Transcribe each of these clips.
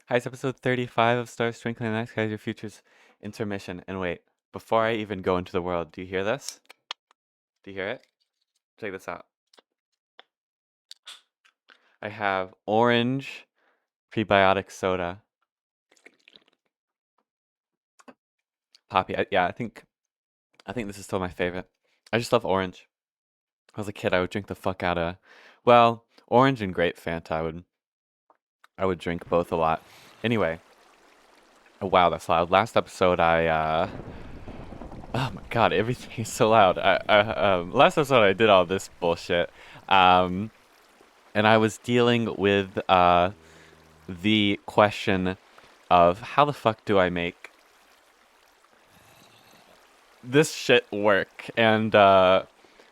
Hi, it's episode 35 of Stars Twinkling in the Night Sky, your future's intermission. And wait, before I even go into the world, do you hear this? Do you hear it? Check this out. I have orange prebiotic soda. Poppy. Yeah, I think this is still my favorite. I just love orange. When I was a kid, I would drink the fuck out of, well, orange and grape Fanta. I would drink both a lot. Anyway, oh wow, that's loud. Last episode, oh my god, everything is so loud. Last episode I did all this bullshit. Um, and I was dealing with the question of how the fuck do I make this shit work? And I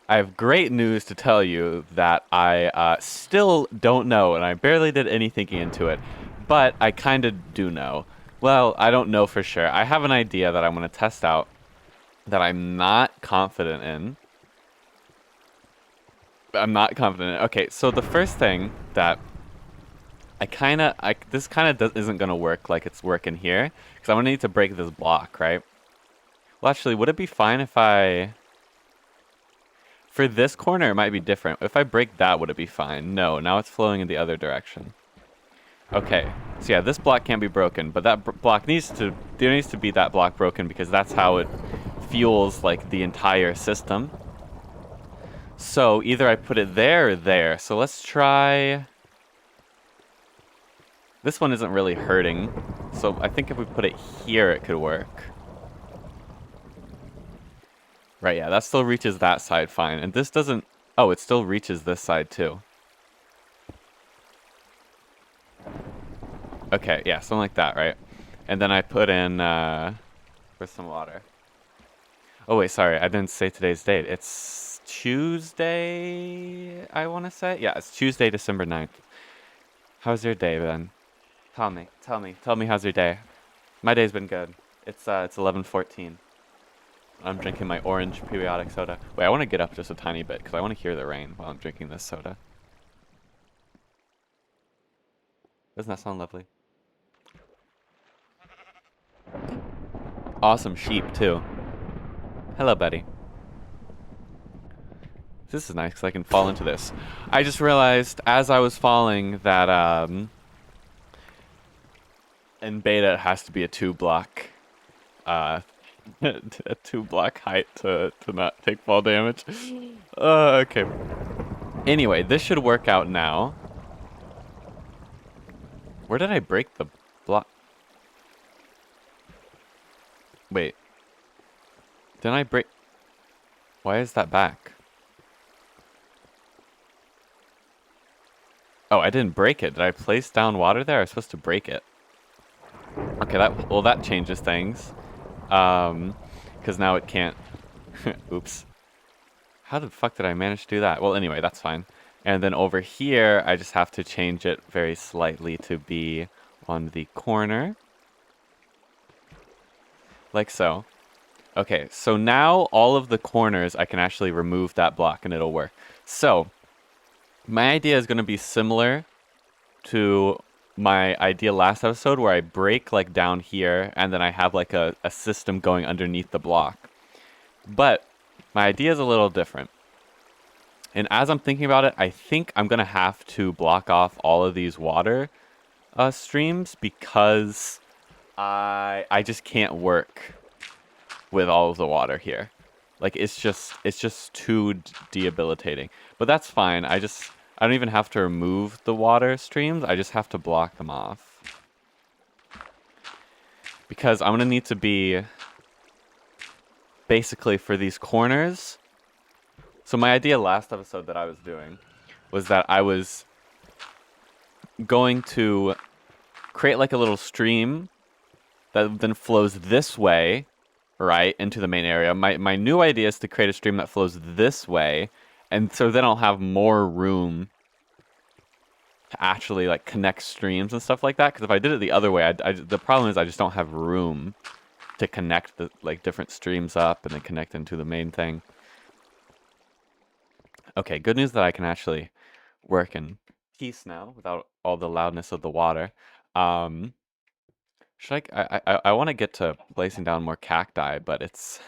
have great news to tell you that I still don't know, and I barely did any thinking into it, but I kind of do know. Well, I don't know for sure. I have an idea that I'm going to test out that I'm not confident in. I'm not confident in. Okay, so the first thing that this kind of isn't gonna work like it's working here, because I'm gonna need to break this block, right? Well, actually, would it be fine if for this corner, it might be different. If I break that, would it be fine? No, now it's flowing in the other direction. Okay, so yeah, this block can't be broken, but that block there needs to be that block broken because that's how it fuels, like, the entire system. So either I put it there or there. So let's try... This one isn't really hurting, so I think if we put it here, it could work. Right, yeah, that still reaches that side fine. And this doesn't... Oh, it still reaches this side too. Okay, yeah, something like that, right? And then I put in, with some water. Oh, wait, sorry, I didn't say today's date. It's Tuesday, I want to say? Yeah, it's Tuesday, December 9th. How's your day been? Tell me how's your day? My day's been good. It's 11:14. I'm drinking my orange periodic soda. Wait, I want to get up just a tiny bit because I want to hear the rain while I'm drinking this soda. Doesn't that sound lovely? Awesome sheep, too. Hello, buddy. This is nice because I can fall into this. I just realized as I was falling that, in beta it has to be a 2-block, a 2-block height to not take fall damage. Okay. Anyway, this should work out now. Where did I break the block? Wait. Didn't I break... Why is that back? Oh, I didn't break it. Did I place down water there? I was supposed to break it. Okay, that changes things. Because now it can't... Oops. How the fuck did I manage to do that? Well, anyway, that's fine. And then over here, I just have to change it very slightly to be on the corner. Like so. Okay, so now all of the corners, I can actually remove that block and it'll work. So, my idea is going to be similar to my idea last episode where I break like down here and then I have like a system going underneath the block. But my idea is a little different. And as I'm thinking about it, I think I'm going to have to block off all of these water streams because I just can't work with all of the water here. Like it's just too debilitating. But that's fine. I don't even have to remove the water streams. I just have to block them off. Because I'm going to need to be basically for these corners. So my idea last episode that I was doing was that I was going to create like a little stream that then flows this way, right, into the main area. My new idea is to create a stream that flows this way, and so then I'll have more room to actually like connect streams and stuff like that. Because if I did it the other way, the problem is I just don't have room to connect the like different streams up and then connect into the main thing. Okay, good news that I can actually work in peace now without all the loudness of the water. Should I want to get to placing down more cacti, but it's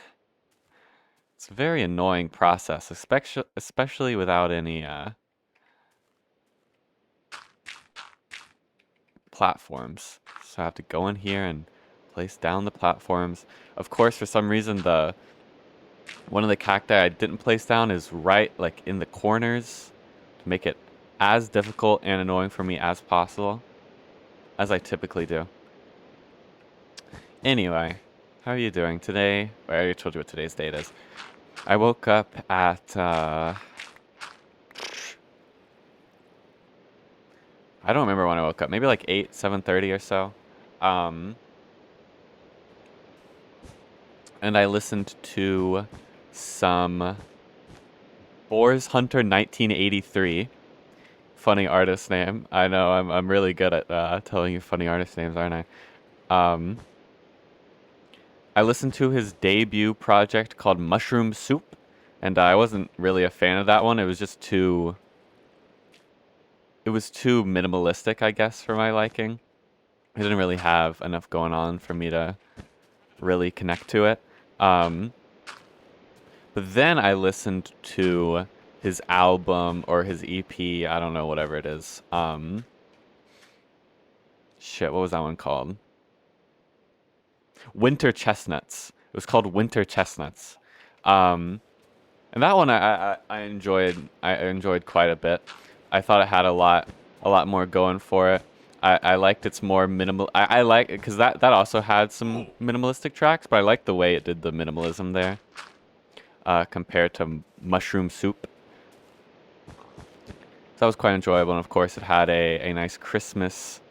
a very annoying process, especially without any platforms. So I have to go in here and place down the platforms. Of course, for some reason, the one of the cacti I didn't place down is right like in the corners to make it as difficult and annoying for me as possible, as I typically do. Anyway, how are you doing today? I already told you what today's date is. I woke up at I don't remember when I woke up. Maybe like 7:30 or so. Um, and I listened to some Boars Hunter 1983. Funny artist name. I know I'm really good at telling you funny artist names, aren't I? I listened to his debut project called Mushroom Soup, and I wasn't really a fan of that one. It was just too. It was too minimalistic, I guess, for my liking. It didn't really have enough going on for me to really connect to it. But then I listened to his album or his EP, I don't know, whatever it is. Shit, what was that one called? Winter Chestnuts. It was called Winter Chestnuts. And that one I enjoyed. I enjoyed quite a bit. I thought it had a lot more going for it. I liked its more minimal. I like it because that also had some minimalistic tracks, but I liked the way it did the minimalism there compared to Mushroom Soup. So that was quite enjoyable, and of course it had a nice Christmas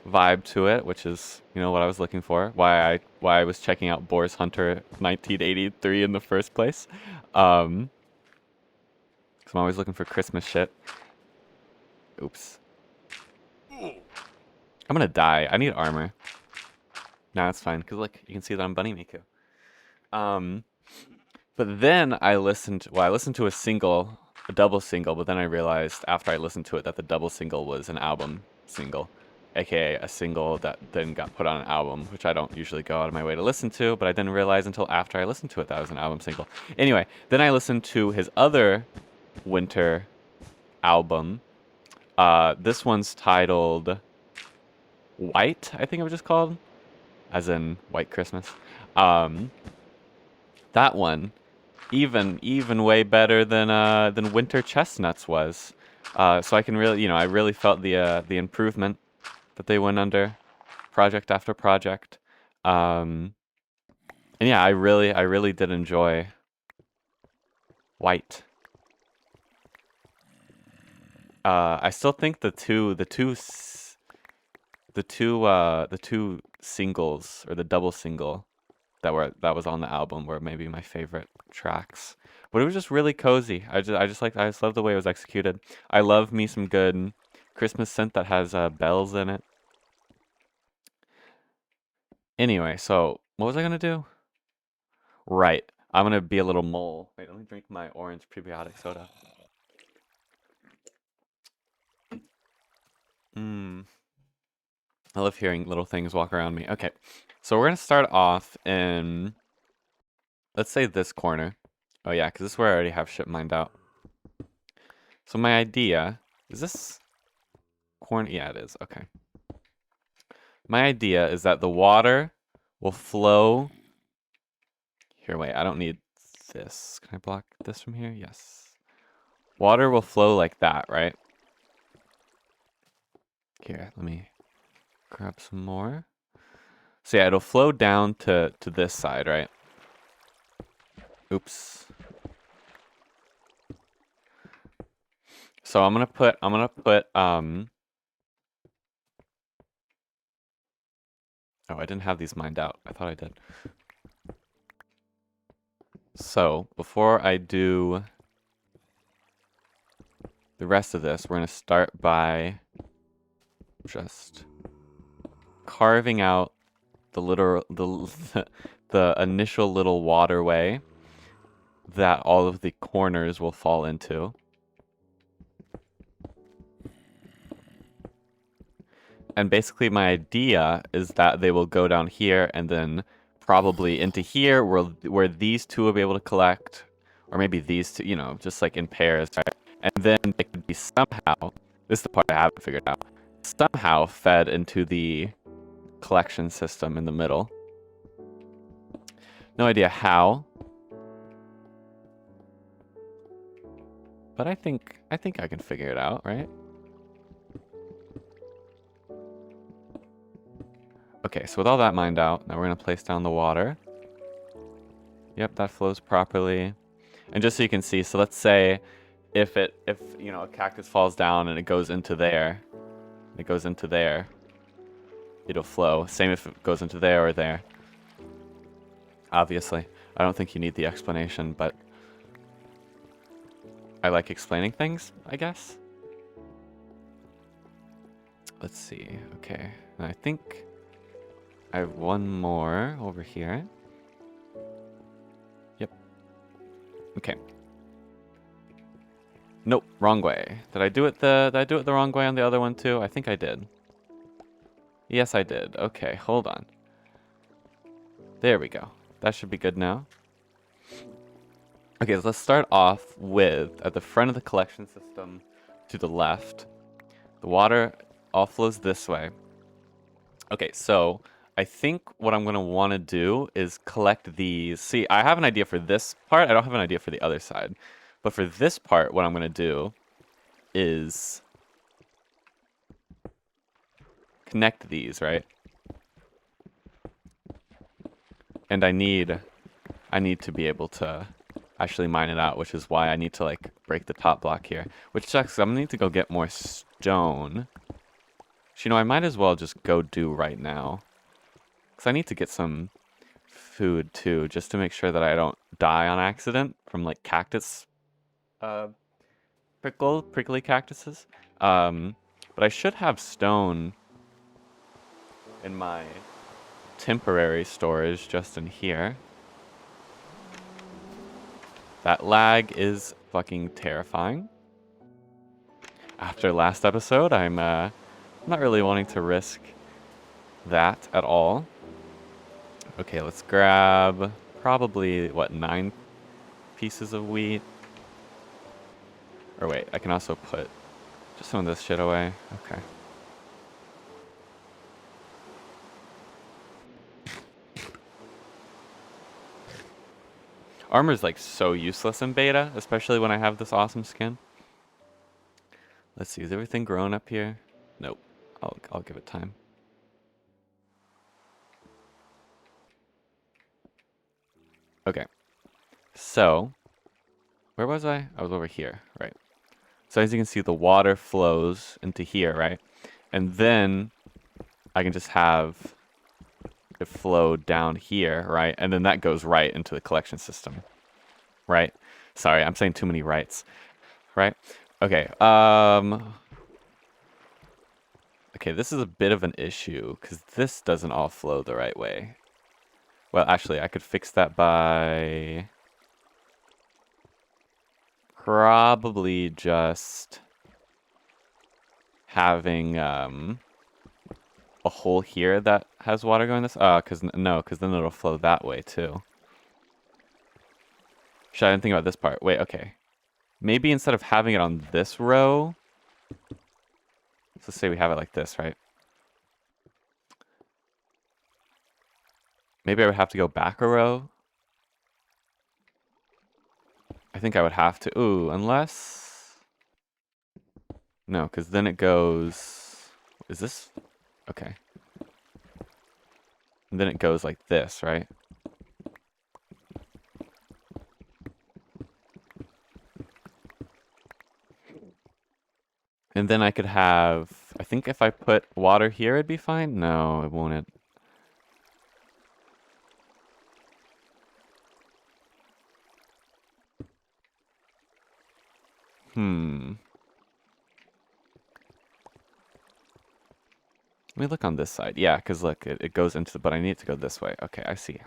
vibe to it, which is what I was looking for. Why I was checking out Boars Hunter 1983 in the first place. Because I'm always looking for Christmas shit. Oops. I'm gonna die. I need armor. Nah, it's fine. Because look, you can see that I'm Bunny Miku. But then I listened to a double single, but then I realized after I listened to it that the double single was an album single, aka a single that then got put on an album, which I don't usually go out of my way to listen to, but I didn't realize until after I listened to it that it was an album single. Anyway, then I listened to his other winter album. This one's titled White, I think it was just called, as in White Christmas. That one, even way better than Winter Chestnuts was. So I can really, I really felt the improvement that they went under, project after project. And yeah, I really did enjoy White. I still think the two singles or the double single that was on the album were maybe my favorite tracks. But it was just really cozy. I just love the way it was executed. I love me some good Christmas synth that has bells in it. Anyway, so what was I gonna do? Right, I'm gonna be a little mole. Wait, let me drink my orange prebiotic soda. I love hearing little things walk around me. Okay, so we're gonna start off in, let's say, this corner. Oh yeah, because this is where I already have shit mined out. So my idea, is this corner? Yeah, it is. Okay. My idea is that the water will flow. Here, wait, I don't need this. Can I block this from here? Yes. Water will flow like that, right? Here, let me grab some more. So yeah, it'll flow down to this side, right? Oops. So I'm gonna put oh, I didn't have these mined out. I thought I did. So before I do the rest of this, we're gonna start by just carving out the initial little waterway that all of the corners will fall into. And basically my idea is that they will go down here and then probably into here where these two will be able to collect, or maybe these two, you know, just like in pairs, right? And then they could be somehow, this is the part I haven't figured out, somehow fed into the collection system in the middle. No idea how. But I think I can figure it out, right? Okay, so with all that mined out, now we're gonna place down the water. Yep, that flows properly. And just so you can see, so let's say if you know, a cactus falls down and it goes into there, it'll flow. Same if it goes into there or there. Obviously, I don't think you need the explanation, but I like explaining things, I guess. Let's see. Okay, and I think I have one more over here. Yep. Okay. Nope, wrong way. Did I do it the wrong way on the other one too? I think I did. Yes, I did. Okay, hold on. There we go. That should be good now. Okay, so let's start off with, at the front of the collection system to the left, the water all flows this way. Okay, so I think what I'm going to want to do is collect these. See, I have an idea for this part. I don't have an idea for the other side. But for this part, what I'm going to do is connect these, right? And I need to be able to actually mine it out, which is why I need to like break the top block here. Which sucks, I'm gonna need to go get more stone. Which, you know, I might as well just go do right now. Because I need to get some food too, just to make sure that I don't die on accident from like cactus prickly cactuses. But I should have stone in my temporary storage just in here. That lag is fucking terrifying. After last episode, I'm not really wanting to risk that at all. Okay, let's grab probably, what, 9 pieces of wheat? Or wait, I can also put just some of this shit away. Okay. Armor's like so useless in beta, especially when I have this awesome skin. Let's see, is everything grown up here? Nope. I'll give it time. Okay. So, where was I? I was over here, right? So as you can see, the water flows into here, right? And then I can just have it flow down here, right? And then that goes right into the collection system, right? Sorry, I'm saying too many rights, right? Okay, okay, this is a bit of an issue because this doesn't all flow the right way. Well, actually, I could fix that by probably just having a hole here that has water going this. Because then it'll flow that way too. Shit, I didn't think about this part. Wait, okay. Maybe instead of having it on this row, let's say we have it like this, right? Maybe I would have to go back a row. I think I would have to. Ooh, unless... No, because then it goes... Is this... Okay. And then it goes like this, right? And then I could have... I think if I put water here, it'd be fine? No, it won't. Let me look on this side. Yeah, because look, it goes into the... But I need to go this way. Okay, I see.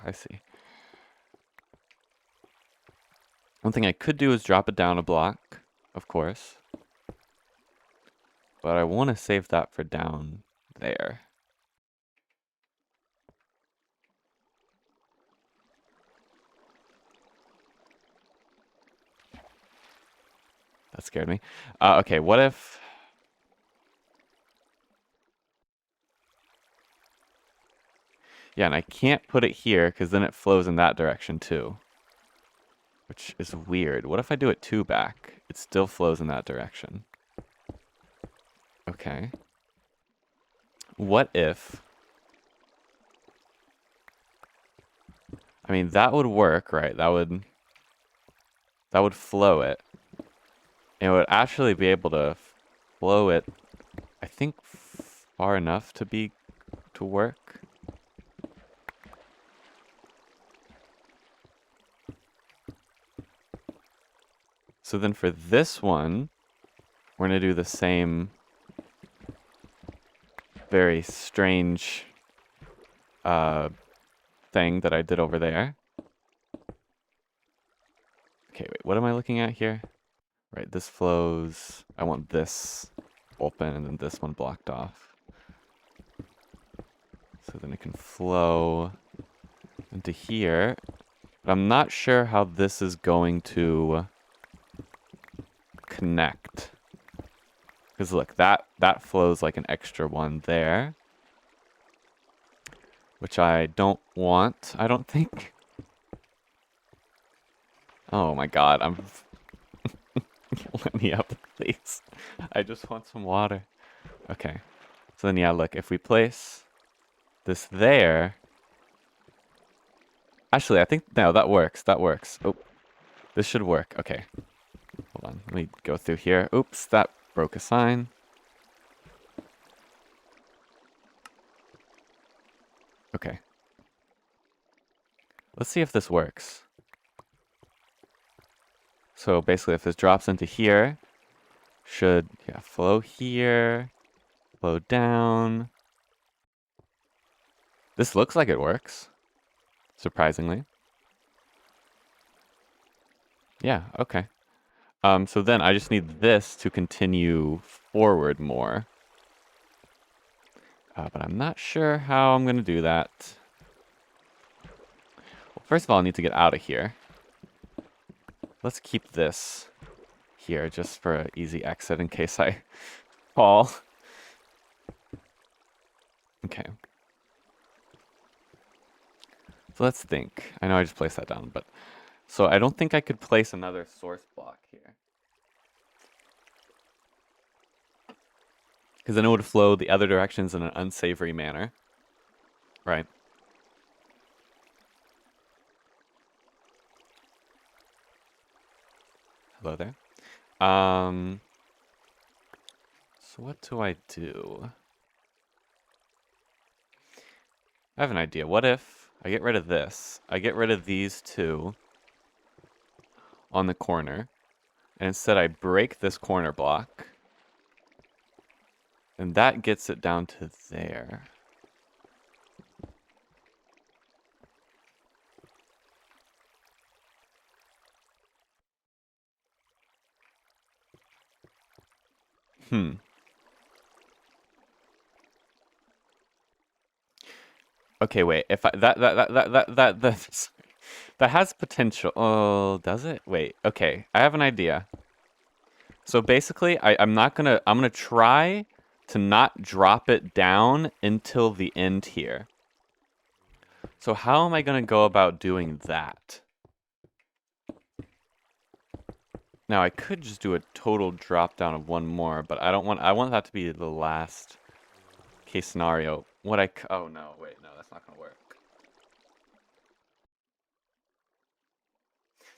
One thing I could do is drop it down a block, of course. But I want to save that for down there. That scared me. Okay, what if... Yeah, and I can't put it here because then it flows in that direction too. Which is weird. What if I do it 2 back? It still flows in that direction. Okay. What if... I mean, that would work, right? That would flow it. And it would actually be able to flow it, I think, far enough to work. So then for this one, we're going to do the same very strange thing that I did over there. Okay, wait, what am I looking at here? Right, this flows. I want this open and then this one blocked off. So then it can flow into here. But I'm not sure how this is going to connect. Because look, that flows like an extra one there. Which I don't want, I don't think. Oh my god, I'm... Let me up, please. I just want some water. Okay. So then, yeah, look, if we place this there... Actually, I think, no, that works. That works. Oh, this should work. Okay. Hold on. Let me go through here. Oops, that broke a sign. Okay. Let's see if this works. So basically, if this drops into here, should, yeah, flow here, flow down. This looks like it works, surprisingly. Yeah, okay. So then I just need this to continue forward more. But I'm not sure how I'm going to do that. Well, first of all, I need to get out of here. Let's keep this here just for an easy exit in case I fall. Okay. So let's think. I know I just placed that down, but... So I don't think I could place another source block here. Because then it would flow the other directions in an unsavory manner. Right. Hello there. So what do I do? I have an idea. What if I get rid of this? I get rid of these two on the corner. And instead I break this corner block. And that gets it down to there. Okay, wait. If I, that has potential. Oh, does it? Wait. Okay, I have an idea. So basically, I'm gonna try to not drop it down until the end here. So how am I gonna go about doing that? Now I could just do a total drop down of one more, but I want that to be the last case scenario. Oh no, wait, no, that's not gonna work.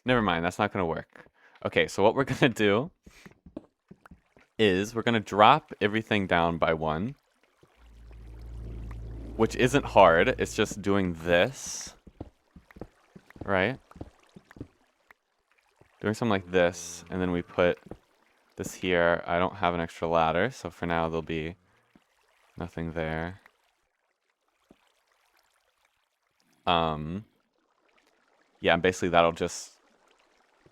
Never mind, that's not gonna work. Okay, so what we're gonna do is we're gonna drop everything down by 1. Which isn't hard, it's just doing this. Right? Doing something like this, and then we put this here. I don't have an extra ladder, so for now there'll be nothing there. Yeah, and basically that'll just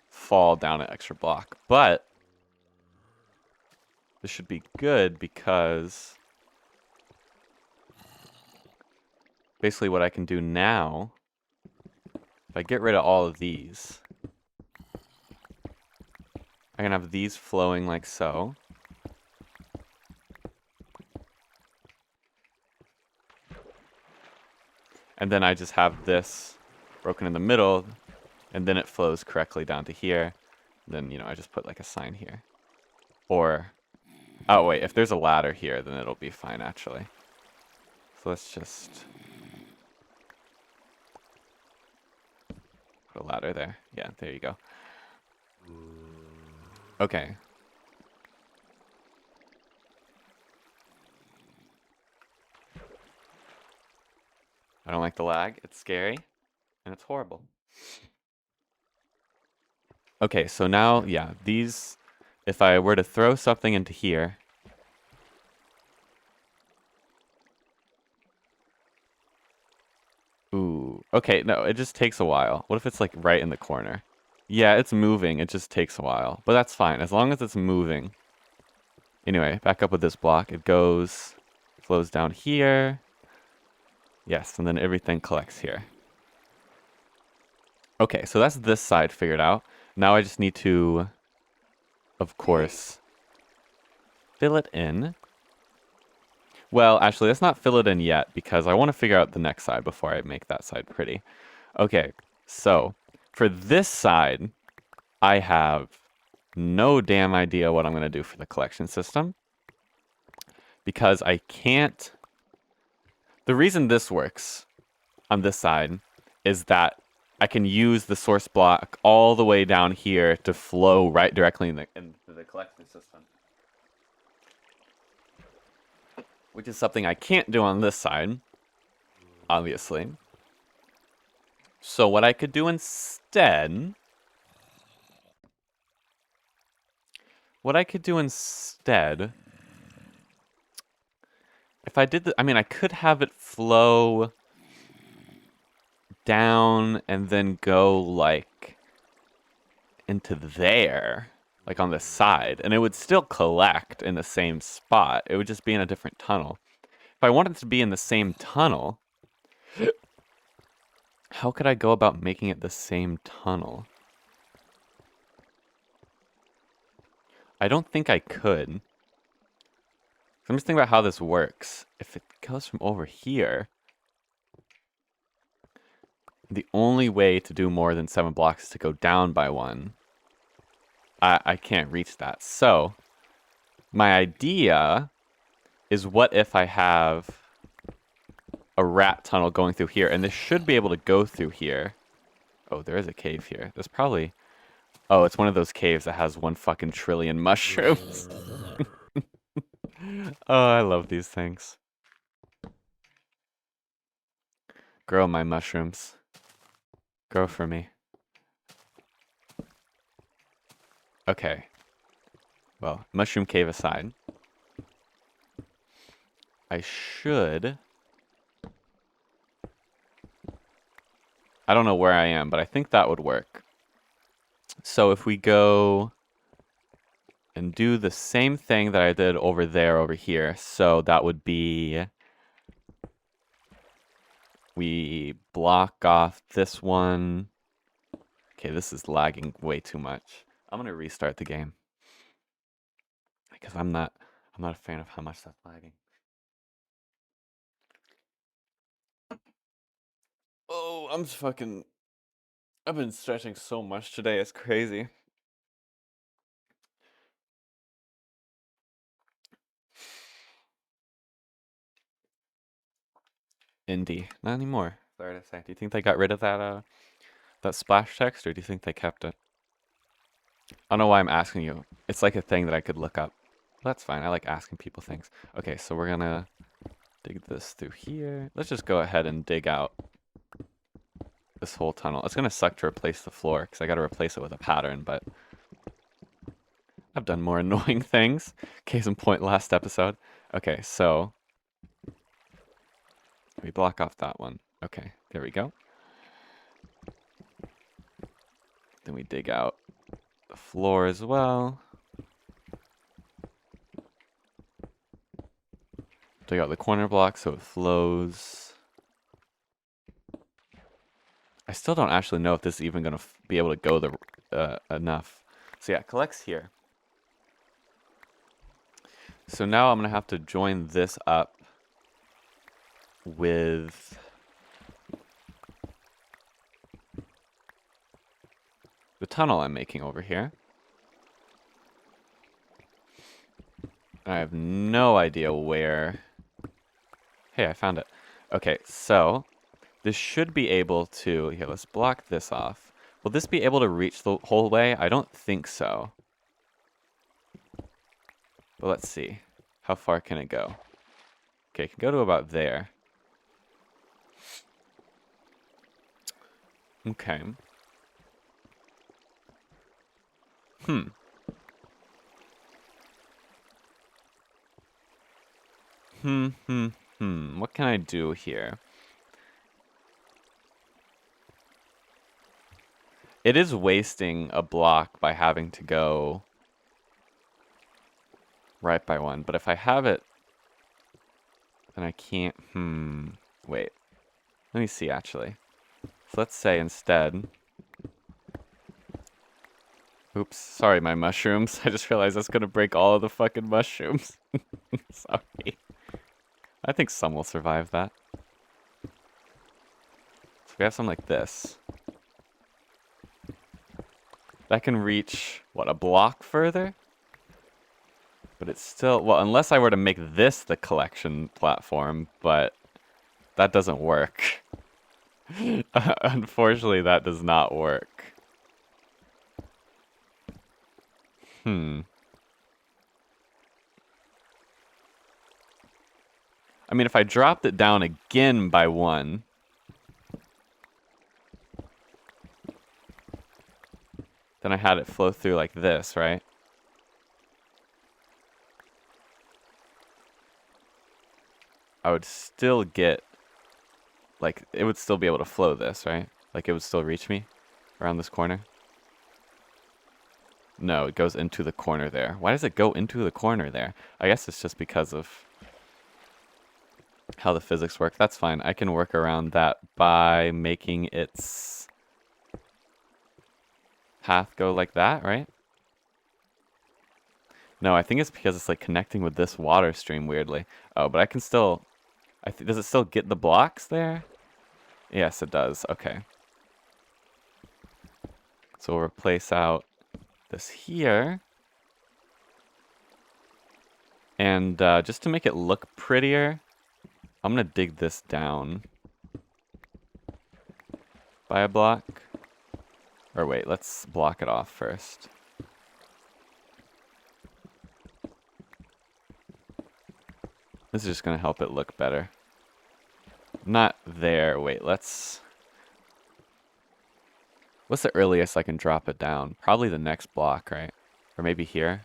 fall down an extra block. But this should be good because basically what I can do now, if I get rid of all of these, I can have these flowing like so. And then I just have this broken in the middle, and then it flows correctly down to here. Then, you know, I just put like a sign here. Or, oh wait, if there's a ladder here, then it'll be fine actually. So let's just put a ladder there. Yeah, there you go. Okay. I don't like the lag. It's scary. And it's horrible. Okay, so now, yeah, these, if I were to throw something into here, ooh, okay, no, it just takes a while. What if it's like right in the corner? Yeah, it's moving, it just takes a while, but that's fine, as long as it's moving. Anyway, back up with this block, it goes, flows down here. Yes, and then everything collects here. Okay, so that's this side figured out. Now I just need to, of course, fill it in. Well, actually, let's not fill it in yet because I want to figure out the next side before I make that side pretty. Okay, so for this side, I have no damn idea what I'm going to do for the collection system because I can't... The reason this works on this side is that I can use the source block all the way down here to flow right directly into the collection system. Which is something I can't do on this side, obviously. So what I could do instead... if I did I mean, I could have it flow down and then go, like, into there, like on the side, and it would still collect in the same spot. It would just be in a different tunnel. If I wanted it to be in the same tunnel, how could I go about making it the same tunnel? I don't think I could. I'm just thinking about how this works. If it goes from over here, the only way to do more than 7 blocks is to go down by 1. I can't reach that. So, my idea is what if I have a rat tunnel going through here, and this should be able to go through here. Oh, there is a cave here. There's probably... Oh, it's one of those caves that has 1 fucking trillion mushrooms. Oh, I love these things. Grow my mushrooms. Grow for me. Okay. Well, mushroom cave aside, I should... I don't know where I am, but I think that would work. So if we go and do the same thing that I did over there, over here, so that would be... We block off this one. Okay, this is lagging way too much. I'm gonna restart the game. Because I'm not a fan of how much that's lagging. Oh, I'm just fucking... I've been stretching so much today, it's crazy. Indie. Not anymore. Sorry to say. Do you think they got rid of that that splash text, or do you think they kept it? I don't know why I'm asking you. It's like a thing that I could look up. Well, that's fine. I like asking people things. Okay, so we're gonna dig this through here. Let's just go ahead and dig out this whole tunnel. It's gonna suck to replace the floor, because I gotta replace it with a pattern, but... I've done more annoying things. Case in point, last episode. Okay, so... We block off that one. Okay, there we go. Then we dig out the floor as well. Dig out the corner block so it flows I still don't actually know if this is even going to be able to go the enough. So yeah, collects here. So now I'm going to have to join this up with the tunnel I'm making over here. I have no idea where... Hey, I found it. Okay, so this should be able to... Here, let's block this off. Will this be able to reach the whole way? I don't think so. But let's see. How far can it go? Okay, it can go to about there. Okay. What can I do here? It is wasting a block by having to go right by one. But if I have it, then I can't... Wait. Let me see, actually. So let's say instead... Oops, sorry, my mushrooms. I just realized that's going to break all of the fucking mushrooms. Sorry. I think some will survive that. So we have something like this. That can reach, what, a block further? But it's still... Well, unless I were to make this the collection platform, but that doesn't work. Unfortunately, that does not work. I mean, if I dropped it down again by one... Then I had it flow through like this, right? I would still get... Like, it would still be able to flow this, right? Like, it would still reach me around this corner. No, it goes into the corner there. Why does it go into the corner there? I guess it's just because of how the physics work. That's fine. I can work around that by making its path go like that, right? No, I think it's because it's like connecting with this water stream weirdly. Oh, but I can still... does it still get the blocks there? Yes, it does. Okay. So we'll replace out this here. And just to make it look prettier, I'm going to dig this down by a block. Or wait, let's block it off first. This is just going to help it look better. Not there. Wait, let's... What's the earliest I can drop it down? Probably the next block, right? Or maybe here.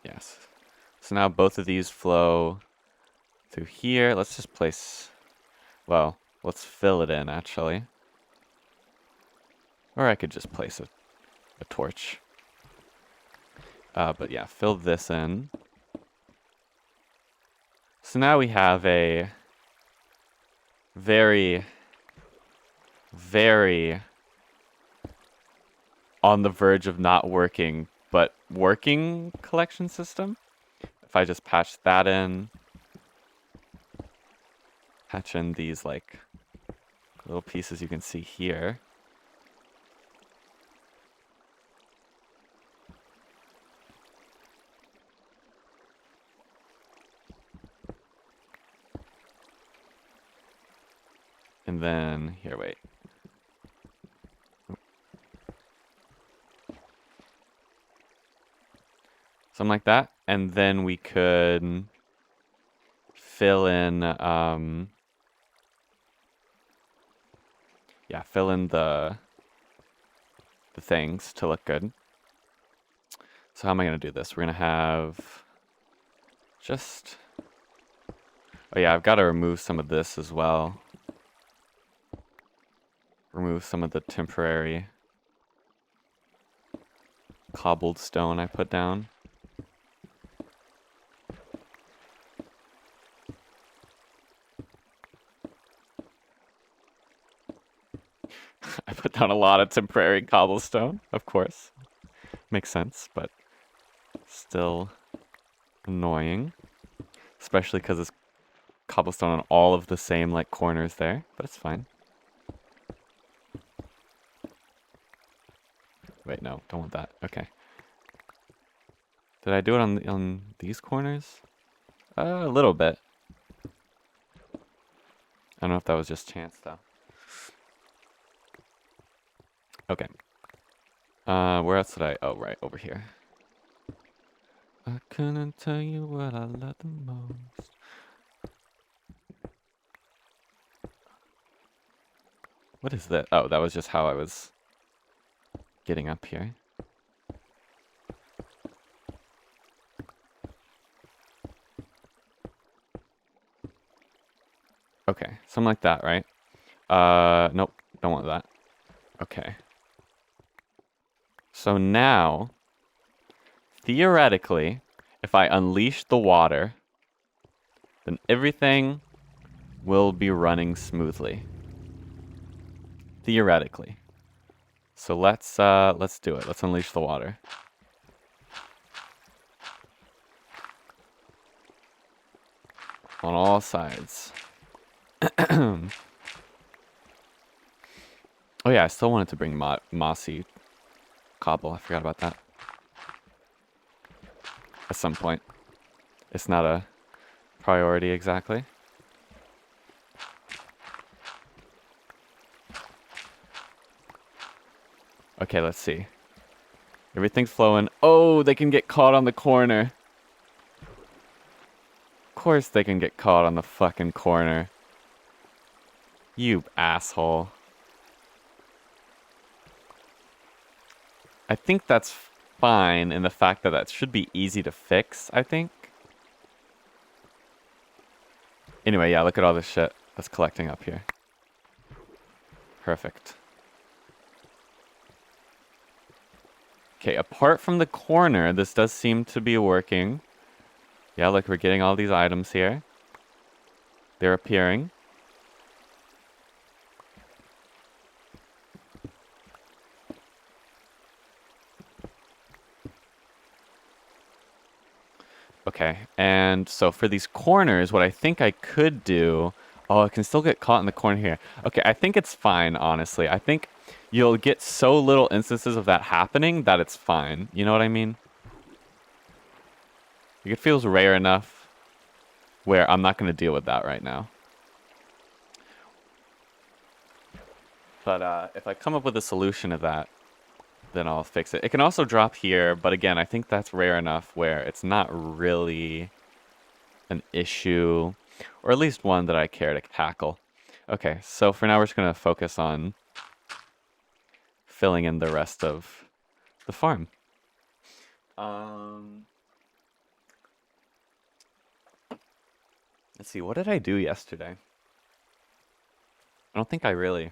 Yes. So now both of these flow through here. Let's just place... Well, let's fill it in, actually. Or I could just place a torch. But yeah, fill this in. So now we have a very, very on the verge of not working, but working collection system. If I just patch that in, patch in these like little pieces you can see here. And then, here, wait. Something like that. And then we could fill in, yeah, fill in the things to look good. So how am I going to do this? We're going to have just... Oh yeah, I've got to remove some of this as well. Remove some of the temporary cobbled stone I put down. I put down a lot of temporary cobblestone, of course. Makes sense, but still annoying. Especially because it's cobblestone on all of the same like corners there, but it's fine. Wait, no, don't want that. Okay. Did I do it on these corners? A little bit. I don't know if that was just chance though. Okay. Where else did I? Oh, right, over here. I couldn't tell you what I love the most. What is that? Oh, that was just how I was getting up here. Okay, something like that, right? Nope, don't want that. Okay. So now, theoretically, if I unleash the water, then everything will be running smoothly. Theoretically. So let's do it. Let's unleash the water. On all sides. Oh yeah, I still wanted to bring mossy cobble. I forgot about that. At some point. It's not a priority exactly. Okay, let's see. Everything's flowing. Oh, they can get caught on the corner. Of course they can get caught on the fucking corner. You asshole. I think that's fine in the fact that that should be easy to fix, I think. Anyway, yeah, look at all this shit that's collecting up here. Perfect. Okay, apart from the corner, this does seem to be working. Yeah, look, we're getting all these items here. They're appearing. Okay, and so for these corners, what I think I could do... Oh, I can still get caught in the corner here. Okay, I think it's fine, honestly. I think you'll get so little instances of that happening that it's fine. You know what I mean? Like, it feels rare enough where I'm not going to deal with that right now. But if I come up with a solution to that, then I'll fix it. It can also drop here, but again, I think that's rare enough where it's not really an issue, or at least one that I care to tackle. Okay, so for now we're just going to focus on filling in the rest of the farm. Let's see, what did I do yesterday? I don't think I really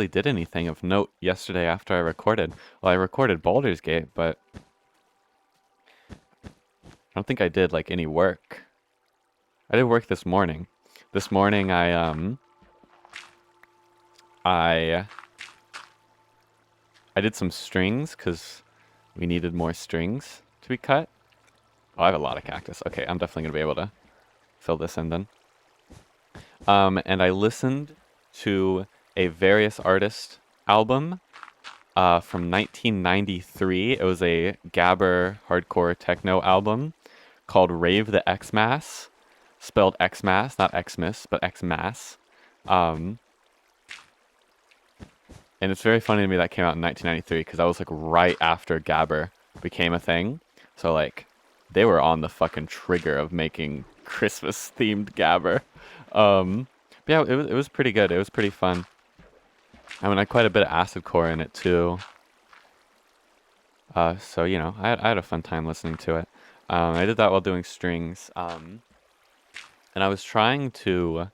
did anything of note yesterday after I recorded. Well, I recorded Baldur's Gate, but I don't think I did like any work. I did work this morning. This morning I did some strings because we needed more strings to be cut. Oh, I have a lot of cactus. Okay, I'm definitely gonna be able to fill this in then. And I listened to a Various Artists album from 1993. It was a Gabber hardcore techno album called Rave the Xmas, spelled Xmas, not Xmas, but Xmas. And it's very funny to me that came out in 1993 because that was like right after Gabber became a thing. So like they were on the fucking trigger of making Christmas themed Gabber. But yeah, it was pretty good. It was pretty fun. I mean, I had quite a bit of acid core in it too. So you know, I had a fun time listening to it. I did that while doing strings. And I was trying to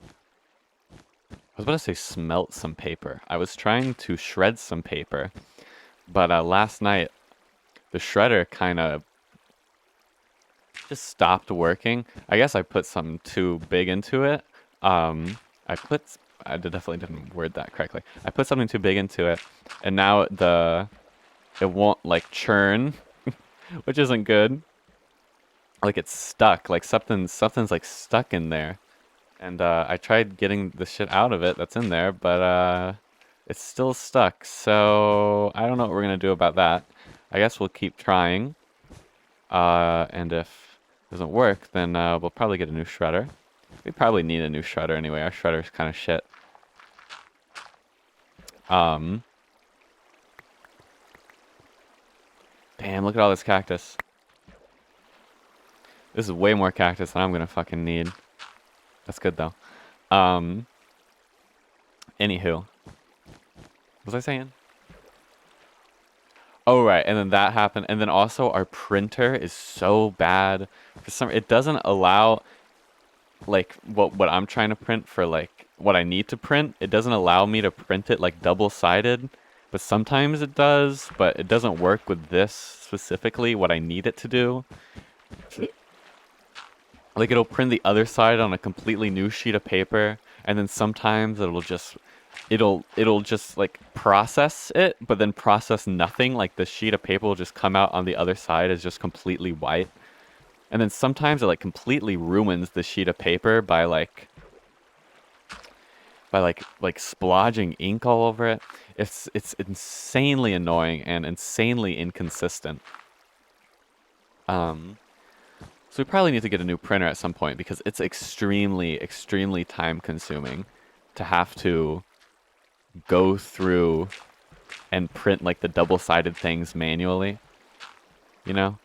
was about to say smelt some paper. I was trying to shred some paper, but last night the shredder kind of just stopped working. I guess I put something too big into it. I put, definitely didn't word that correctly. I put something too big into it, and now it won't like churn, which isn't good. Like it's stuck, like something's like stuck in there. And I tried getting the shit out of it that's in there, but it's still stuck. So I don't know what we're gonna do about that. I guess we'll keep trying. And if it doesn't work, then we'll probably get a new shredder. We probably need a new shredder anyway. Our shredder's kind of shit. Damn, look at all this cactus. This is way more cactus than I'm gonna fucking need. That's good though. Anywho. What was I saying? Oh, right, and then that happened. And then also our printer is so bad. It doesn't allow, like, what I'm trying to print for, like, what I need to print. It doesn't allow me to print it, like, double-sided. But sometimes it does, but it doesn't work with this specifically, what I need it to do. Like, it'll print the other side on a completely new sheet of paper, and then sometimes it'll just like process it, but then process nothing. Like the sheet of paper will just come out on the other side as just completely white. And then sometimes it like completely ruins the sheet of paper by like splodging ink all over it. It's insanely annoying and insanely inconsistent. So we probably need to get a new printer at some point because it's extremely, extremely time consuming to have to go through and print like the double-sided things manually. You know?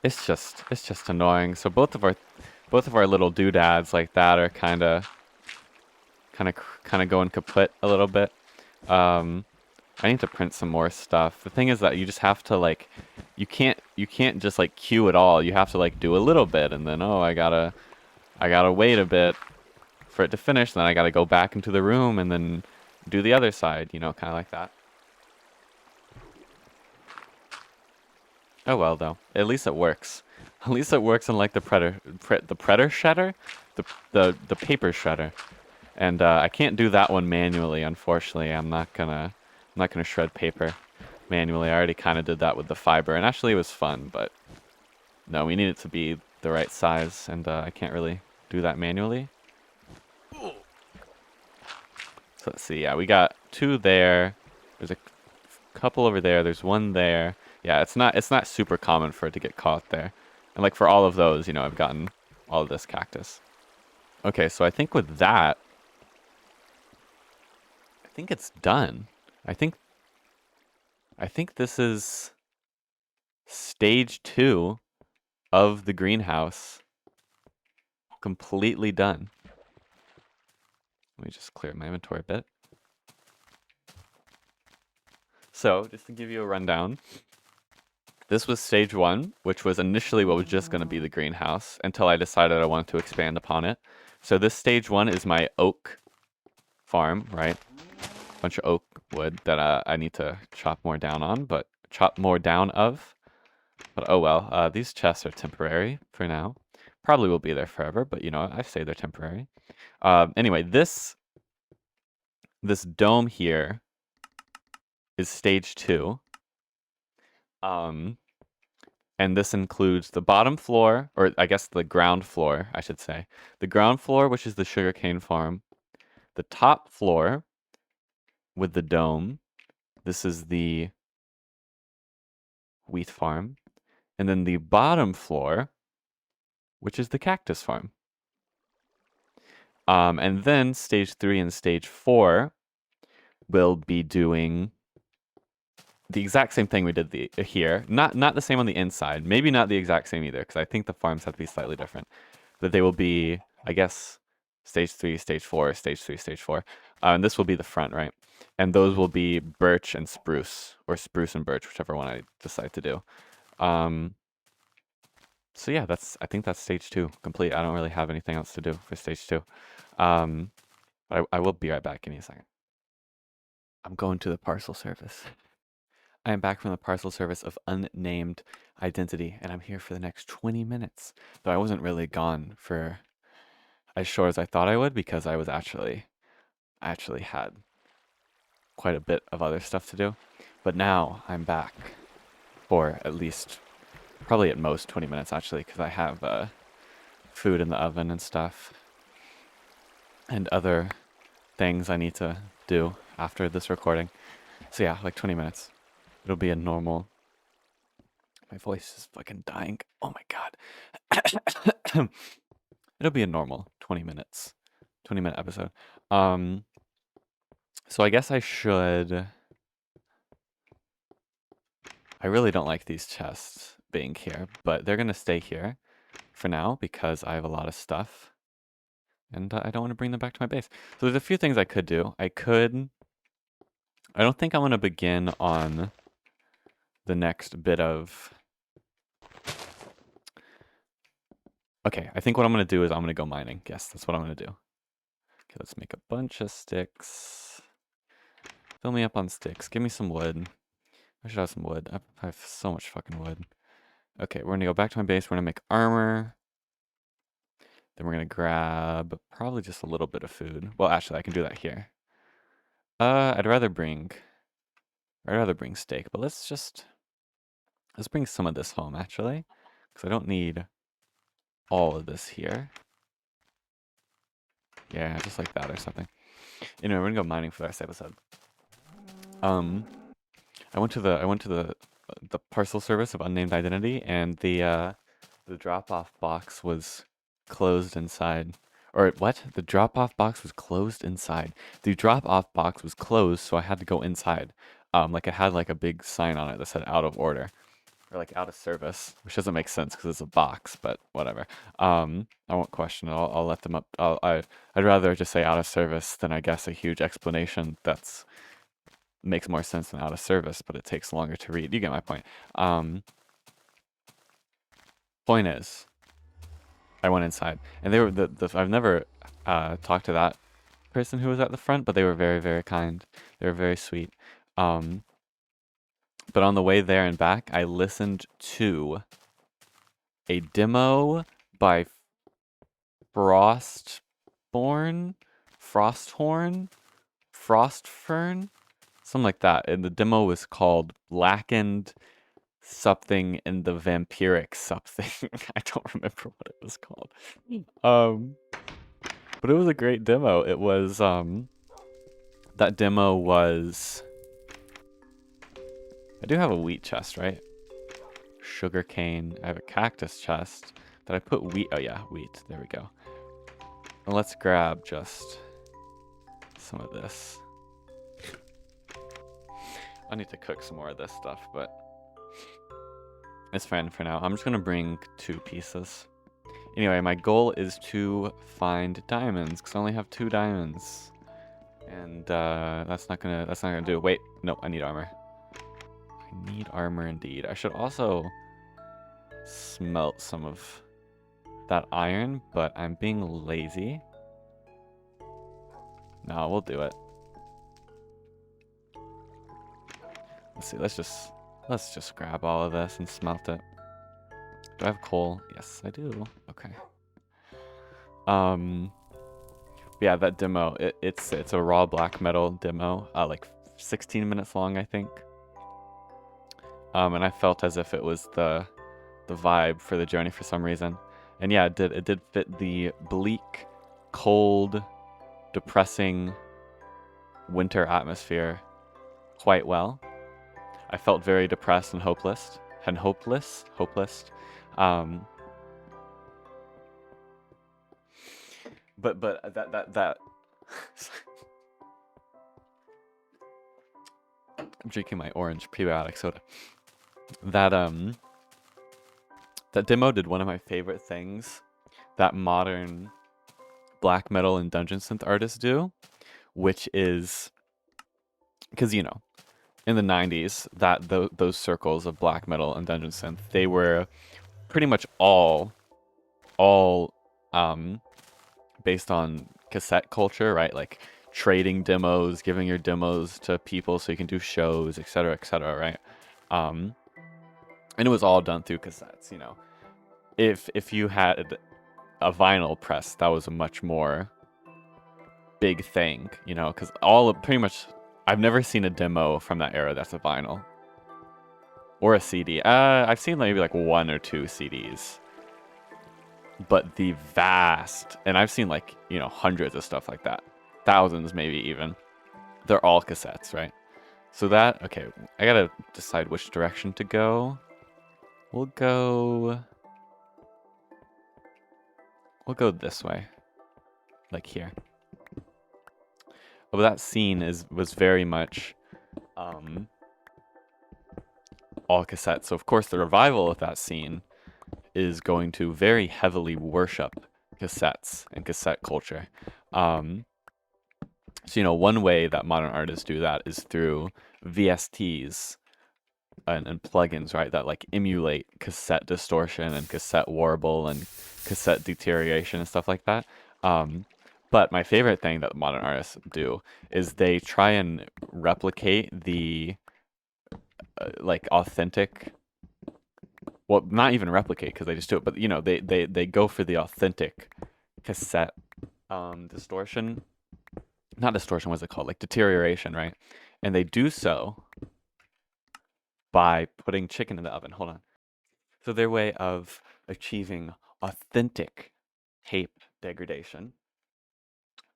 It's just annoying. So both of our little doodads like that are kind of going kaput a little bit. I need to print some more stuff. The thing is that you just have to like, you can't just like queue it all. You have to like do a little bit and then, oh, I gotta wait a bit for it to finish. Then I gotta go back into the room and then do the other side, you know, kind of like that. Oh well, though. At least it works. At least it works unlike the predator shredder, the paper shredder. And I can't do that one manually, unfortunately. I'm not gonna shred paper manually. I already kind of did that with the fiber, and actually it was fun, but no, we need it to be the right size, and I can't really do that manually. So let's see. Yeah, we got 2 there. There's a couple over there. There's 1 there. Yeah, it's not super common for it to get caught there. And like for all of those, you know, I've gotten all of this cactus. Okay, so I think with that, I think it's done. I think this is stage 2 of the greenhouse completely done. Let me just clear my inventory a bit. So, just to give you a rundown, this was stage 1, which was initially what was just going to be the greenhouse until I decided I wanted to expand upon it. So this stage 1 is my oak farm, right? Bunch of oak wood that I need to chop more down of. But oh well, these chests are temporary for now. Probably will be there forever, but you know, I say they're temporary. Anyway, this dome here is stage 2. And this includes the bottom floor, or I guess the ground floor, I should say. The ground floor, which is the sugarcane farm. The top floor with the dome. This is the wheat farm. And then the bottom floor, which is the cactus farm. And then stage 3 and stage 4 will be doing the exact same thing we did here. Not the same on the inside. Maybe not the exact same either, because I think the farms have to be slightly different. But they will be, I guess, stage 3, stage 4, stage 3, stage 4. And this will be the front, right? And those will be birch and spruce, or spruce and birch, whichever one I decide to do. So yeah, I think that's stage 2 complete. I don't really have anything else to do for stage 2. Um, I will be right back. Give me a second. I'm going to the parcel service. I am back from the parcel service of unnamed identity, and I'm here for the next 20 minutes. Though I wasn't really gone for as short as I thought I would, because I actually had quite a bit of other stuff to do. But now I'm back for at least, probably at most 20 minutes actually, because I have food in the oven and stuff, and other things I need to do after this recording. So yeah, like 20 minutes. It'll be a normal. My voice is fucking dying. Oh my god. It'll be a normal 20 minutes. 20-minute episode. So I guess I should. I really don't like these chests being here, but they're gonna stay here for now because I have a lot of stuff. And I don't want to bring them back to my base. So there's a few things I could do. I don't think I'm going to begin on the next bit of... Okay, I think what I'm going to do is I'm going to go mining. Yes, that's what I'm going to do. Okay, let's make a bunch of sticks. Fill me up on sticks. Give me some wood. I should have some wood. I have so much fucking wood. Okay, we're going to go back to my base. We're going to make armor. Then we're going to grab probably just a little bit of food. Well, actually, I can do that here. I'd rather bring steak, but let's bring some of this home, actually, because I don't need all of this here. Yeah, just like that or something. Anyway, we're gonna go mining for the rest of the episode. I went to the parcel service of unnamed identity, and the drop-off box was closed inside. Or what? The drop-off box was closed inside. The drop-off box was closed, so I had to go inside. Like it had like a big sign on it that said out of order. Or like out of service, which doesn't make sense because it's a box, but whatever. I won't question it. I'll let them up. I'd rather just say out of service than I guess a huge explanation that's makes more sense than out of service, but it takes longer to read. You get my point. Point is, I went inside, and they were I've never talked to that person who was at the front, but they were very, very kind. They were very sweet. But on the way there and back, I listened to a demo by Frostborn, Frosthorn, Frostfern, something like that. And the demo was called Blackened something in the Vampiric something. I don't remember what it was called. But it was a great demo. It was that demo was... I do have a wheat chest, right? Sugarcane. I have a cactus chest. Did I put wheat? Oh yeah, wheat. There we go. And let's grab just some of this. I need to cook some more of this stuff, but it's fine for now. I'm just gonna bring 2 pieces. Anyway, my goal is to find diamonds because I only have 2 diamonds, and that's not gonna do. Wait, no, I need armor. I need armor indeed. I should also smelt some of that iron, but I'm being lazy. No, we'll do it. Let's see. Let's just grab all of this and smelt it. Do I have coal? Yes, I do. Okay. Yeah, that demo. It's a raw black metal demo. Like 16 minutes long, I think. And I felt as if it was the vibe for the journey for some reason. And yeah, it did fit the bleak, cold, depressing winter atmosphere quite well. I felt very depressed and hopeless. But that I'm drinking my orange prebiotic soda. That demo did one of my favorite things that modern black metal and dungeon synth artists do, which is because, you know, in the 90s, those circles of black metal and dungeon synth, they were pretty much all based on cassette culture, right? Like trading demos, giving your demos to people so you can do shows, etc., etc., right? Um, and it was all done through cassettes, you know. If you had a vinyl press, that was a much more big thing, you know, because pretty much, I've never seen a demo from that era that's a vinyl or a CD. I've seen maybe like 1 or 2 CDs, but the vast, and I've seen like, you know, hundreds of stuff like that, thousands maybe even. They're all cassettes, right? So that, okay, I gotta decide which direction to go. We'll go this way, like here. But that scene was very much all cassettes. So of course the revival of that scene is going to very heavily worship cassettes and cassette culture. So, you know, one way that modern artists do that is through VSTs and plugins, right? That like emulate cassette distortion and cassette warble and cassette deterioration and stuff like that. But my favorite thing that modern artists do is they try and replicate the like authentic. Well, not even replicate because they just do it, but you know, they go for the authentic cassette distortion. Not distortion, what's it called? Like deterioration, right? And they do so by putting chicken in the oven. Hold on. So their way of achieving authentic tape degradation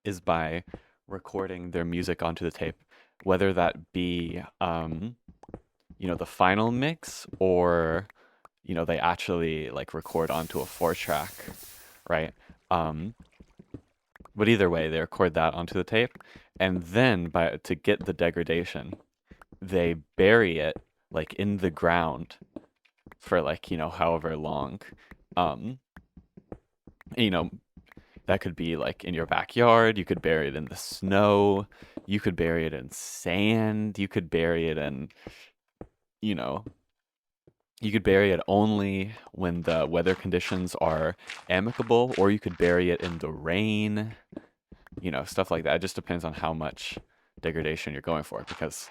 is by recording their music onto the tape, whether that be, you know, the final mix or, you know, they actually like record onto a 4-track, right? But either way, they record that onto the tape, and then to get the degradation, they bury it like in the ground for like, you know, however long. You know, that could be like in your backyard, you could bury it in the snow, you could bury it in sand, you could bury it in, you know, you could bury it only when the weather conditions are amicable, or you could bury it in the rain, you know, stuff like that. It just depends on how much degradation you're going for, because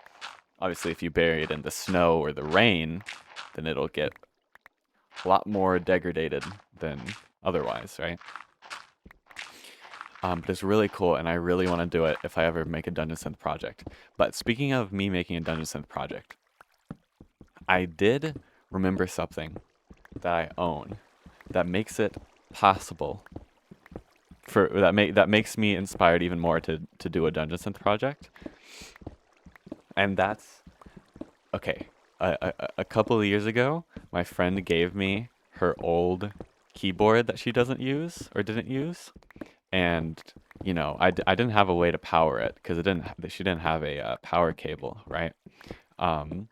obviously if you bury it in the snow or the rain, then it'll get a lot more degraded than otherwise, right? But it's really cool, and I really want to do it if I ever make a Dungeon Synth project. But speaking of me making a Dungeon Synth project, I did remember something that I own that makes it possible that makes me inspired even more to do a Dungeon Synth project. And that's okay. A couple of years ago, my friend gave me her old keyboard that she doesn't use or didn't use, and you know, I didn't have a way to power it because she didn't have a power cable, right? And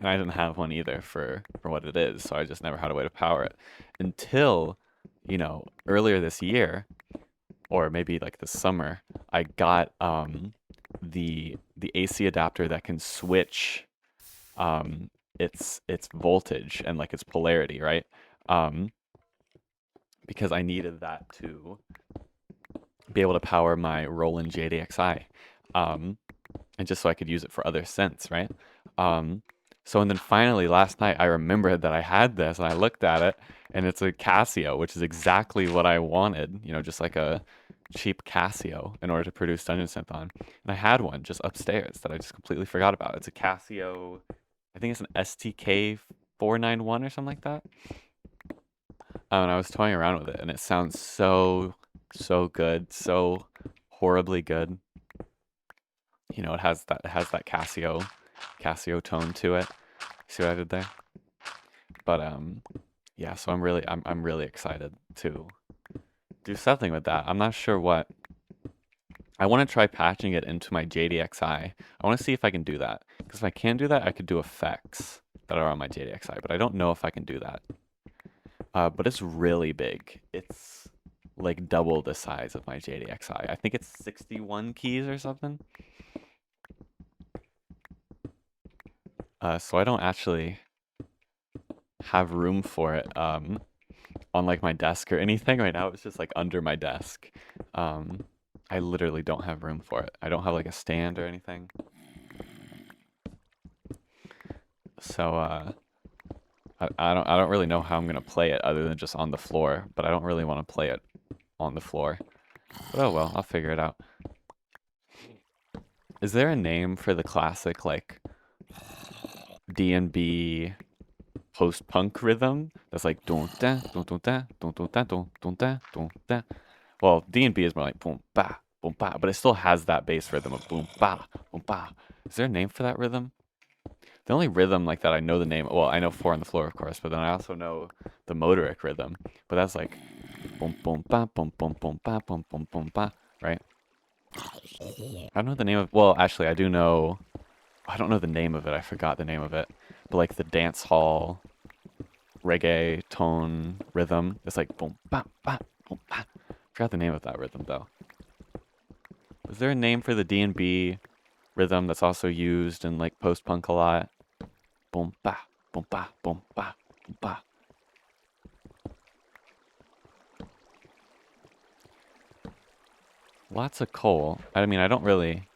I didn't have one either for what it is, so I just never had a way to power it until, you know, earlier this year, or maybe like this summer, I got the AC adapter that can switch its voltage and like its polarity, right? Because I needed that to be able to power my Roland JDXI, and just so I could use it for other synths, right? So and then finally last night I remembered that I had this, and I looked at it, and it's a Casio, which is exactly what I wanted, you know, just like a cheap Casio in order to produce Dungeon Synth on. And I had one just upstairs that I just completely forgot about. It's a Casio, I think it's an STK 491 or something like that. And I was toying around with it, and it sounds so good, so horribly good. You know, it has that Casio tone to it. See what I did there? But yeah, so I'm really excited to do something with that. I'm not sure what. I want to try patching it into my JDXI. I want to see if I can do that. Because if I can do that, I could do effects that are on my JDXI, but I don't know if I can do that. But it's really big. It's like double the size of my JDXI. I think it's 61 keys or something. So I don't actually have room for it on like my desk or anything. Right now it's just like under my desk. Um, I literally don't have room for it. I don't have like a stand or anything. So I don't really know how I'm gonna play it other than just on the floor, but I don't really want to play it on the floor. But oh well, I'll figure it out. Is there a name for the classic like D&B post-punk rhythm that's like dun da dun dun da dun dun da dun dun da dun da? Well, D&B is more like boom ba boom ba, but it still has that bass rhythm of boom ba boom ba. Is there a name for that rhythm? The only rhythm like that I know the name. Well, I know Four on the Floor, of course, but then I also know the Motoric rhythm. But that's like boom boom ba boom boom boom ba boom boom boom ba, right? I don't know the name of. Well, actually, I do know. I don't know the name of it. I forgot the name of it. But like the dance hall reggae tone rhythm, it's like boom ba ba boom ba. Forgot the name of that rhythm though. Is there a name for the D&B rhythm that's also used in like post punk a lot? Boom ba boom ba boom ba boom ba. Lots of coal. I mean, I don't really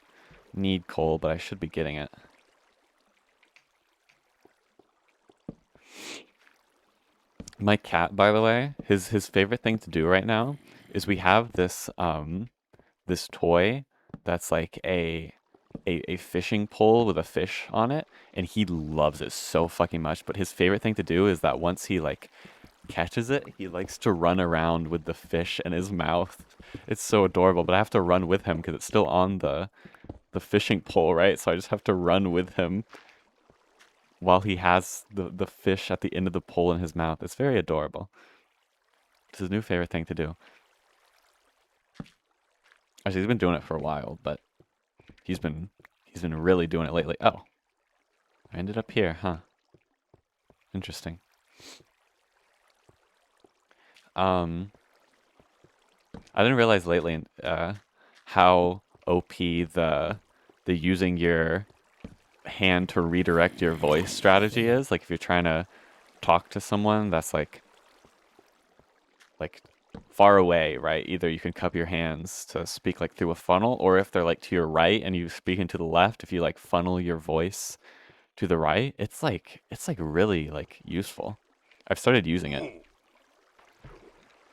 need coal, but I should be getting it. My cat, by the way, his favorite thing to do right now is we have this toy that's like a fishing pole with a fish on it, and he loves it so fucking much. But his favorite thing to do is that once he like catches it, he likes to run around with the fish in his mouth. It's so adorable, but I have to run with him because it's still on the fishing pole, right? So I just have to run with him while he has the fish at the end of the pole in his mouth. It's very adorable. It's his new favorite thing to do. Actually, he's been doing it for a while, but he's been really doing it lately. Oh, I ended up here, huh? Interesting. I didn't realize lately how OP the using your hand to redirect your voice strategy is. Like if you're trying to talk to someone that's like far away, right? Either you can cup your hands to speak like through a funnel, or if they're like to your right and you speaking to the left, if you like funnel your voice to the right, it's like really like useful. I've started using it,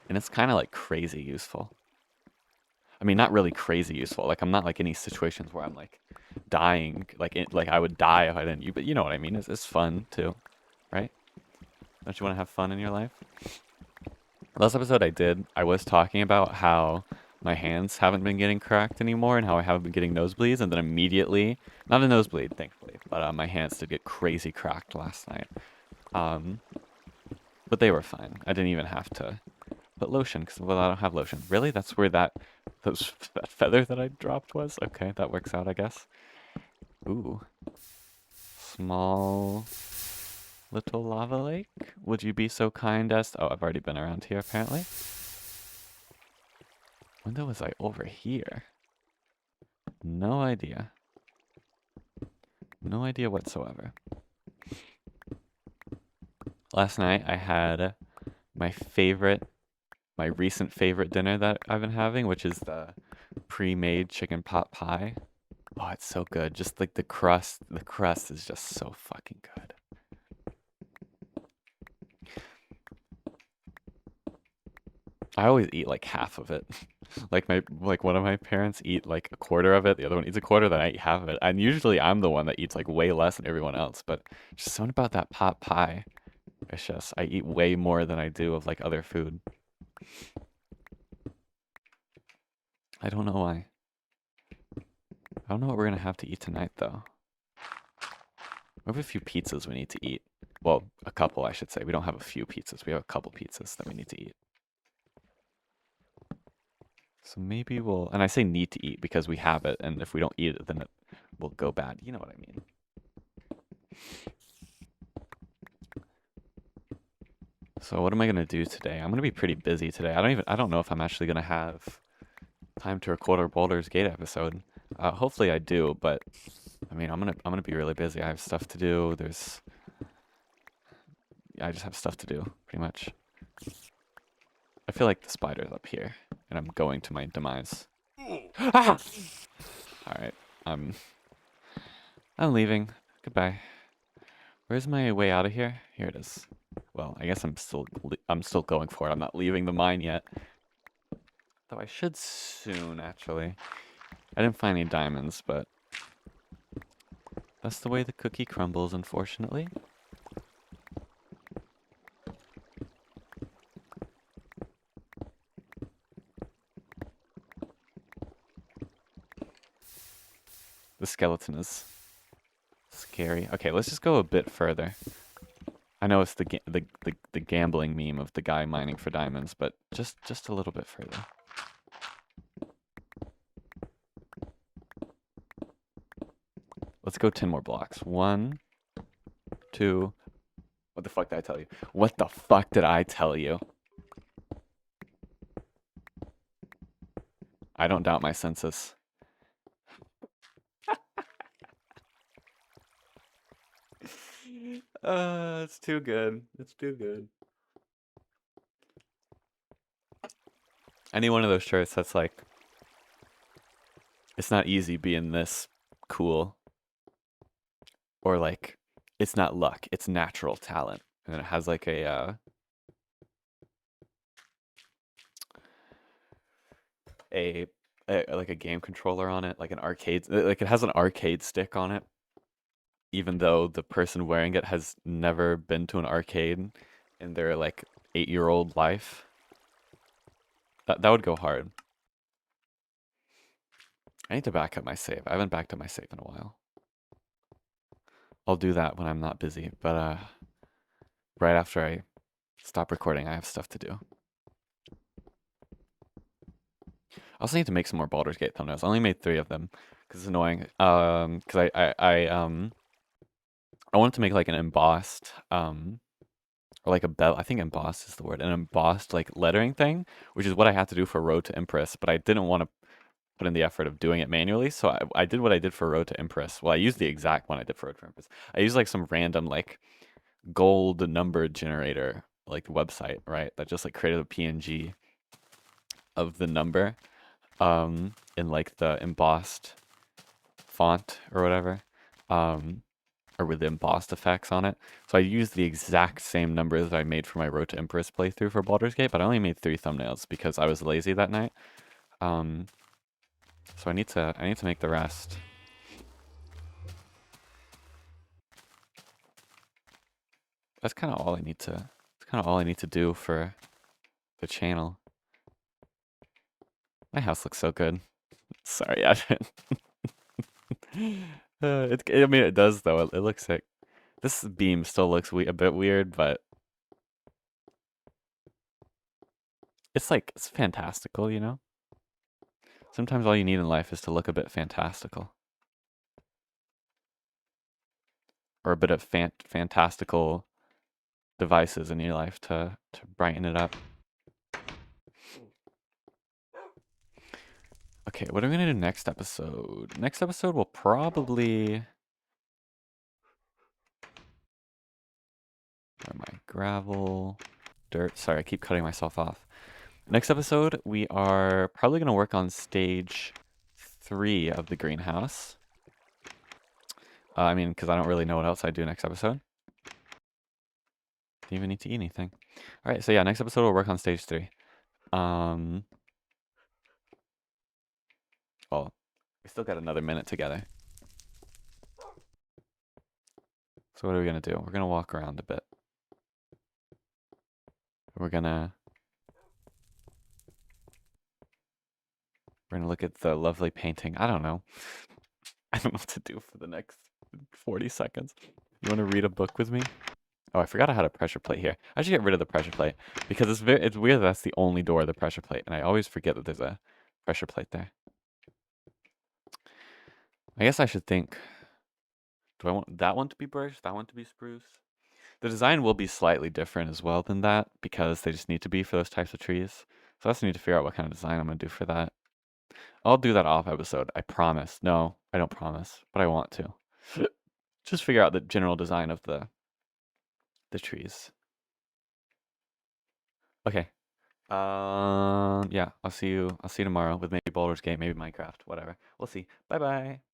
and it's kind of like crazy useful. I mean, not really crazy useful. Like I'm not like any situations where I'm like dying, like I would die if I didn't use. But you know what I mean? It's fun too, right? Don't you want to have fun in your life? Last episode I was talking about how my hands haven't been getting cracked anymore and how I haven't been getting nosebleeds, and then immediately, not a nosebleed, thankfully, but my hands did get crazy cracked last night. Um, but they were fine. I didn't even have to put lotion because, well, I don't have lotion. Really? That's where that feather that I dropped was? Okay, that works out, I guess. Ooh. Small little lava lake? Would you be so kind as... Oh, I've already been around here, apparently. When was I over here? No idea. No idea whatsoever. Last night, I had my recent favorite dinner that I've been having, which is the pre-made chicken pot pie. Oh, it's so good. Just like the crust is just so fucking good. I always eat like half of it. like one of my parents eat like a quarter of it, the other one eats a quarter, then I eat half of it. And usually I'm the one that eats like way less than everyone else, but just something about that pot pie. It's just I eat way more than I do of like other food. I don't know why. I don't know what we're gonna have to eat tonight though. We have a few pizzas we need to eat. Well, a couple I should say. We don't have a few pizzas. We have a couple pizzas that we need to eat. So maybe we'll, and I say need to eat because we have it, and if we don't eat it, then it will go bad. You know what I mean. So what am I gonna do today? I'm gonna be pretty busy today. I don't know if I'm actually gonna have time to record a Baldur's Gate episode. Hopefully I do, but I mean I'm gonna be really busy. I have stuff to do. I just have stuff to do, pretty much. I feel like the spider's up here, and I'm going to my demise. Ah! Alright, I'm leaving. Goodbye. Where's my way out of here? Here it is. Well, I guess I'm still going for it. I'm not leaving the mine yet. Though I should soon, actually. I didn't find any diamonds, but that's the way the cookie crumbles, unfortunately. The skeleton is scary. Okay, let's just go a bit further. I know it's the gambling meme of the guy mining for diamonds, but just a little bit further. Let's go 10 more blocks. 1, 2. What the fuck did I tell you? What the fuck did I tell you? I don't doubt my senses. It's too good. It's too good. Any one of those shirts that's like, it's not easy being this cool. Or like, it's not luck, it's natural talent. And it has like a like a game controller on it, like an arcade, like it has an arcade stick on it, even though the person wearing it has never been to an arcade in their like 8-year-old life. That would go hard. I need to back up my save. I haven't backed up my save in a while. I'll do that when I'm not busy, but right after I stop recording, I have stuff to do. I also need to make some more Baldur's Gate thumbnails. I only made 3 of them because it's annoying. Because I wanted to make like an embossed or like a bell. I think embossed is the word. An embossed like lettering thing, which is what I had to do for Road to Empress. But I didn't want to put in the effort of doing it manually, so I did what I did for Road to Empress. Well, I used the exact one I did for Road to Empress. I used like some random like gold number generator like website, right? That just like created a PNG of the number in like the embossed font or whatever, or with the embossed effects on it. So I used the exact same numbers that I made for my Road to Empress playthrough for Baldur's Gate, but I only made 3 thumbnails because I was lazy that night. So I need to make the rest. That's kind of all I need to. That's kind of all I need to do for the channel. My house looks so good. Sorry, I didn't. I mean, it does though. It looks sick. This beam still looks a bit weird, but it's like it's fantastical, you know. Sometimes all you need in life is to look a bit fantastical, or a bit of fantastical devices in your life to brighten it up. Okay, what are we gonna do next episode? Next episode will probably... Where am I? Gravel, dirt. Sorry, I keep cutting myself off. Next episode, we are probably gonna work on stage 3 of the greenhouse. I mean, because I don't really know what else I'd do next episode. Didn't even need to eat anything. All right, so yeah, next episode we'll work on stage 3. Well, we still got another minute together. So what are we gonna do? We're gonna walk around a bit. We're gonna look at the lovely painting. I don't know. I don't know what to do for the next 40 seconds. You want to read a book with me? Oh, I forgot I had a pressure plate here. I should get rid of the pressure plate because it's weird that's the only door of the pressure plate, and I always forget that there's a pressure plate there. I guess I should think, do I want that one to be birch, that one to be spruce? The design will be slightly different as well than that because they just need to be for those types of trees. So I also need to figure out what kind of design I'm going to do for that. I'll do that off episode, I promise. No, I don't promise, but I want to. Just figure out the general design of the trees. Okay. Yeah, I'll see you tomorrow with maybe Baldur's Gate, maybe Minecraft, whatever. We'll see. Bye bye.